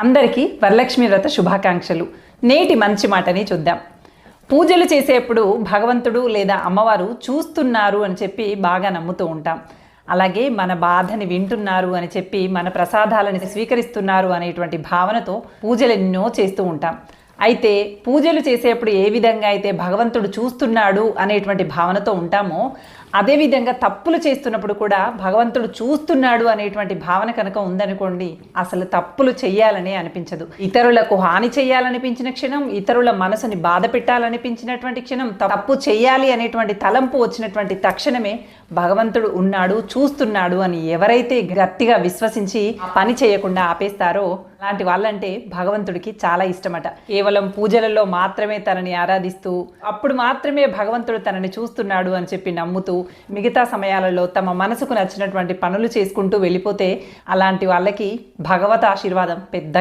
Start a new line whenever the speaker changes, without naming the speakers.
అందరికీ వరలక్ష్మి వ్రత శుభాకాంక్షలు. నేటి మంచి మాటని చూద్దాం. పూజలు చేసేప్పుడు భగవంతుడు లేదా అమ్మవారు చూస్తున్నారు అని చెప్పి బాగా నమ్ముతూ ఉంటాం. అలాగే మన బాధని వింటున్నారు అని చెప్పి మన ప్రసాదాలని స్వీకరిస్తున్నారు అనేటువంటి భావనతో పూజలు ఎన్నో చేస్తూ ఉంటాం. అయితే పూజలు చేసేప్పుడు ఏ విధంగా అయితే భగవంతుడు చూస్తున్నాడు అనేటువంటి భావనతో ఉంటామో, అదేవిధంగా తప్పులు చేస్తున్నప్పుడు కూడా భగవంతుడు చూస్తున్నాడు అనేటువంటి భావన కనుక ఉందనుకోండి, అసలు తప్పులు చెయ్యాలని అనిపించదు. ఇతరులకు హాని చేయాలనిపించిన క్షణం, ఇతరుల మనసుని బాధ పెట్టాలనిపించినటువంటి క్షణం, తప్పు చెయ్యాలి అనేటువంటి తలంపు వచ్చినటువంటి తక్షణమే భగవంతుడు ఉన్నాడు, చూస్తున్నాడు అని ఎవరైతే గట్టిగా విశ్వసించి ఆ పని చేయకుండా ఆపేస్తారో అలాంటి వాళ్ళంటే భగవంతుడికి చాలా ఇష్టమట. కేవలం పూజలలో మాత్రమే తనని ఆరాధిస్తూ, అప్పుడు మాత్రమే భగవంతుడు తనని చూస్తున్నాడు అని చెప్పి నమ్ముతూ, మిగతా సమయాలలో తమ మనసుకు నచ్చినటువంటి పనులు చేసుకుంటూ వెళ్ళిపోతే అలాంటి వాళ్ళకి భగవత్ ఆశీర్వాదం పెద్ద